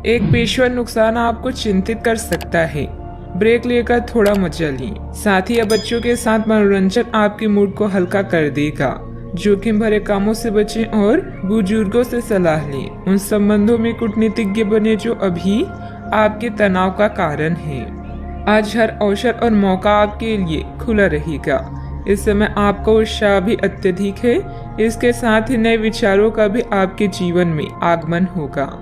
एक पेशेवर नुकसान आपको चिंतित कर सकता है। ब्रेक लेकर थोड़ा मजा चलिए। साथ ही अब बच्चों के साथ मनोरंजन आपके मूड को हल्का कर देगा। जोखिम भरे कामों से बचें और बुजुर्गों से सलाह लें। उन संबंधों में कूटनीतिज्ञ बने जो अभी आपके तनाव का कारण है। आज हर अवसर और मौका आपके लिए खुला रहेगा। इस समय आपका उत्साह भी अत्यधिक है। इसके साथ ही नए विचारों का भी आपके जीवन में आगमन होगा।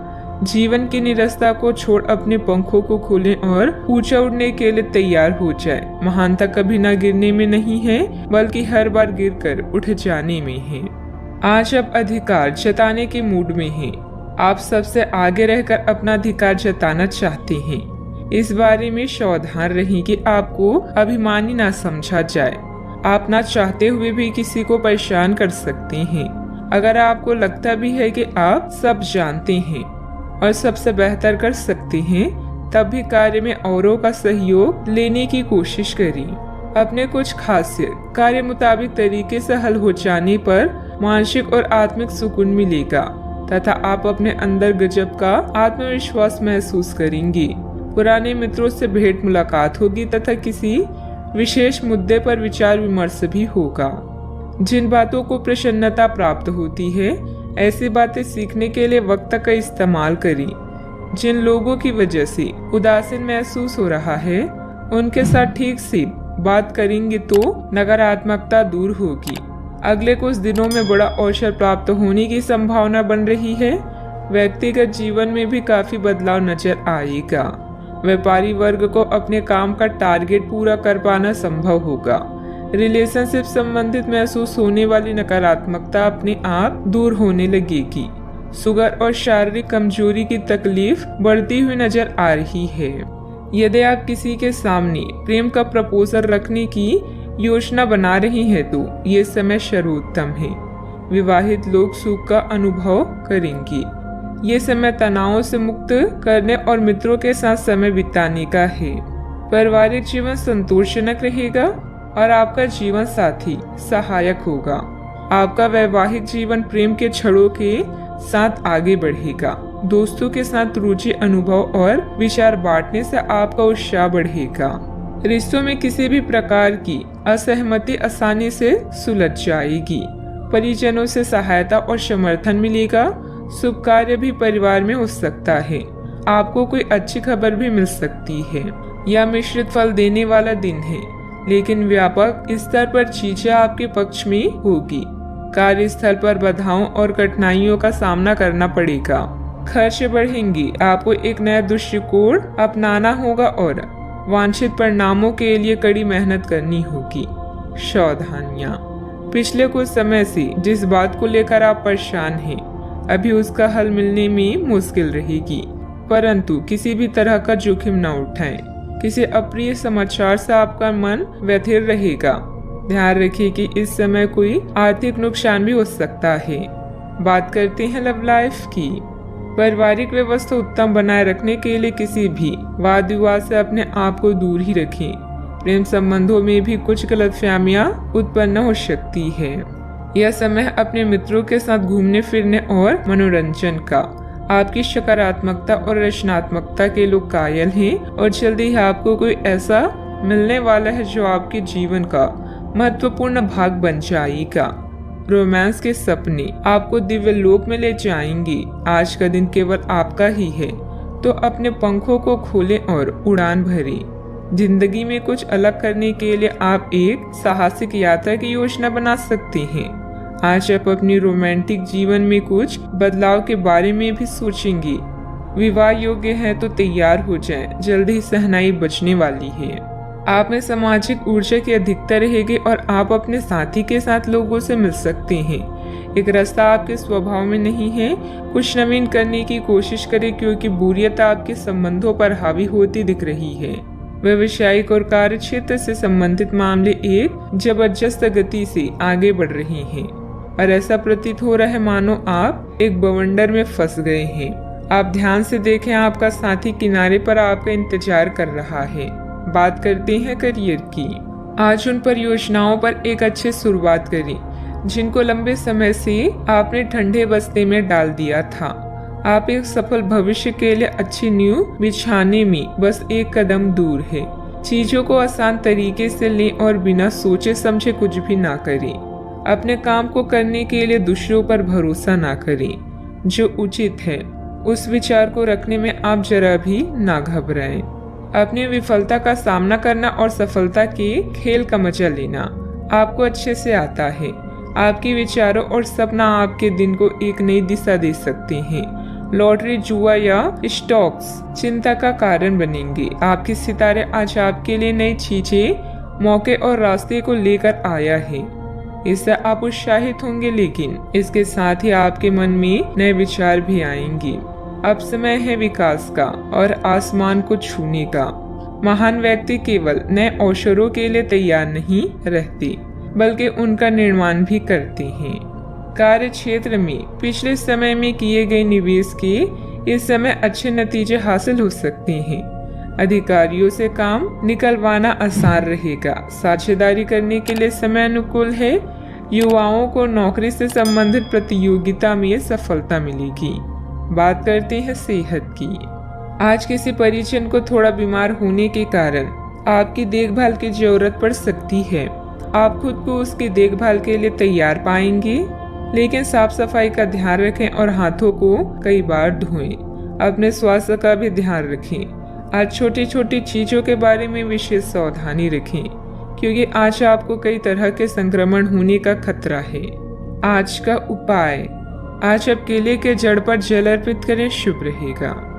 जीवन की निरस्ता को छोड़ अपने पंखों को खोलें और ऊंचा उड़ने के लिए तैयार हो जाए। महानता कभी ना गिरने में नहीं है, बल्कि हर बार गिरकर उठ जाने में है। आज आप अधिकार जताने के मूड में हैं। आप सबसे आगे रहकर अपना अधिकार जताना चाहते हैं। इस बारे में सावधान रहें कि आपको अभिमानी ना समझा जाए। आप ना चाहते हुए भी किसी को परेशान कर सकते हैं। अगर आपको लगता भी है कि आप सब जानते हैं और सबसे बेहतर कर सकते हैं, तब भी कार्य में औरों का सहयोग लेने की कोशिश करें। अपने कुछ खासियत कार्य मुताबिक तरीके से हल हो जाने पर मानसिक और आत्मिक सुकून मिलेगा तथा आप अपने अंदर गजब का आत्मविश्वास महसूस करेंगे। पुराने मित्रों से भेंट मुलाकात होगी तथा किसी विशेष मुद्दे पर विचार विमर्श भी होगा। जिन बातों को प्रसन्नता प्राप्त होती है, ऐसी बातें सीखने के लिए वक्त का इस्तेमाल करें। जिन लोगों की वजह से उदासीन महसूस हो रहा है, उनके साथ ठीक से बात करेंगे तो नकारात्मकता दूर होगी। अगले कुछ दिनों में बड़ा अवसर प्राप्त होने की संभावना बन रही है। व्यक्तिगत जीवन में भी काफी बदलाव नजर आएगा। व्यापारी वर्ग को अपने काम का टारगेट पूरा कर पाना संभव होगा। रिलेशनशिप संबंधित महसूस होने वाली नकारात्मकता अपने आप दूर होने लगेगी। शुगर और शारीरिक कमजोरी की तकलीफ बढ़ती हुई नजर आ रही है। यदि आप किसी के सामने प्रेम का प्रपोजल रखने की योजना बना रहे हैं तो ये समय सर्वोत्तम है। विवाहित लोग सुख का अनुभव करेंगे। ये समय तनावों से मुक्त करने और मित्रों के साथ समय बिताने का है। पारिवारिक जीवन संतोषजनक रहेगा और आपका जीवन साथी सहायक होगा। आपका वैवाहिक जीवन प्रेम के छड़ों के साथ आगे बढ़ेगा। दोस्तों के साथ रुचि, अनुभव और विचार बांटने से आपका उत्साह बढ़ेगा। रिश्तों में किसी भी प्रकार की असहमति आसानी से सुलझ जाएगी। परिजनों से सहायता और समर्थन मिलेगा। शुभ कार्य भी परिवार में हो सकता है। आपको कोई अच्छी खबर भी मिल सकती है। यह मिश्रित फल देने वाला दिन है, लेकिन व्यापक स्तर पर चीजें आपके पक्ष में होगी। कार्यस्थल पर बाधाओं और कठिनाइयों का सामना करना पड़ेगा। खर्च बढ़ेंगे। आपको एक नया दृष्टिकोण अपनाना होगा और वांछित परिणामों के लिए कड़ी मेहनत करनी होगी। सावधानियां। पिछले कुछ समय से जिस बात को लेकर आप परेशान हैं, अभी उसका हल मिलने में मुश्किल रहेगी, परंतु किसी भी तरह का जोखिम न उठाएं। किसी अप्रिय समाचार से आपका मन व्यथित रहेगा। ध्यान रखिए कि इस समय कोई आर्थिक नुकसान भी हो सकता है। बात करते हैं लव लाइफ की। पारिवारिक व्यवस्था उत्तम बनाए रखने के लिए किसी भी वाद विवाद से अपने आप को दूर ही रखें। प्रेम संबंधों में भी कुछ गलतफहमियां उत्पन्न हो सकती है। यह समय अपने मित्रों के साथ घूमने फिरने और मनोरंजन का। आपकी सकारात्मकता और रचनात्मकता के लोग कायल हैं और जल्दी ही आपको कोई ऐसा मिलने वाला है जो आपके जीवन का महत्वपूर्ण भाग बन जाएगा। रोमांस के सपने आपको दिव्य लोक में ले जाएंगे। आज का दिन केवल आपका ही है, तो अपने पंखों को खोलें और उड़ान भरें। जिंदगी में कुछ अलग करने के लिए आप एक साहसिक यात्रा की योजना बना सकते हैं। आज आप अपनी रोमांटिक जीवन में कुछ बदलाव के बारे में भी सोचेंगे। विवाह योग्य है तो तैयार हो जाएं, जल्दी ही सहनाई बचने वाली है। आप में सामाजिक ऊर्जा की अधिकता रहेगी और आप अपने साथी के साथ लोगों से मिल सकते हैं। एक रास्ता आपके स्वभाव में नहीं है। कुछ नवीन करने की कोशिश करें क्योंकि बोरियत आपके संबंधों पर हावी होती दिख रही है। व्यवसायिक और कार्य क्षेत्र से संबंधित मामले एक जबरदस्त गति से आगे बढ़ रहे हैं और ऐसा प्रतीत हो रहा है मानो आप एक बवंडर में फंस गए हैं। आप ध्यान से देखें, आपका साथी किनारे पर आपका इंतजार कर रहा है। बात करते हैं करियर की। आज उन परियोजनाओं पर एक अच्छी शुरुआत करें जिनको लंबे समय से आपने ठंडे बस्ते में डाल दिया था। आप एक सफल भविष्य के लिए अच्छी नींव बिछाने में बस एक कदम दूर है। चीजों को आसान तरीके से लें और बिना सोचे समझे कुछ भी ना करें। अपने काम को करने के लिए दूसरों पर भरोसा ना करें। जो उचित है उस विचार को रखने में आप जरा भी ना घबराएं। अपनी विफलता का सामना करना और सफलता के खेल का मजा लेना आपको अच्छे से आता है। आपके विचारों और सपना आपके दिन को एक नई दिशा दे सकते हैं। लॉटरी, जुआ या स्टॉक्स चिंता का कारण बनेंगे। आपके सितारे आज आपके लिए नई चीजें, मौके और रास्ते को लेकर आया है। इससे आप उत्साहित होंगे, लेकिन इसके साथ ही आपके मन में नए विचार भी आएंगे। अब समय है विकास का और आसमान को छूने का। महान व्यक्ति केवल नए अवसरों के लिए तैयार नहीं रहते, बल्कि उनका निर्माण भी करते हैं। कार्य क्षेत्र में पिछले समय में किए गए निवेश के इस समय अच्छे नतीजे हासिल हो सकते हैं। अधिकारियों से काम निकलवाना आसान रहेगा। साझेदारी करने के लिए समय अनुकूल है। युवाओं को नौकरी से संबंधित प्रतियोगिता में सफलता मिलेगी। बात करते हैं सेहत की। आज किसी परिजन को थोड़ा बीमार होने के कारण आपकी देखभाल की जरूरत पड़ सकती है। आप खुद को उसकी देखभाल के लिए तैयार पाएंगे, लेकिन साफ सफाई का ध्यान रखें और हाथों को कई बार धोएं। अपने स्वास्थ्य का भी ध्यान रखें। आज छोटी छोटी चीजों के बारे में विशेष सावधानी रखें, क्योंकि आज आपको कई तरह के संक्रमण होने का खतरा है। आज का उपाय, आज आप केले के जड़ पर जल अर्पित करें, शुभ रहेगा।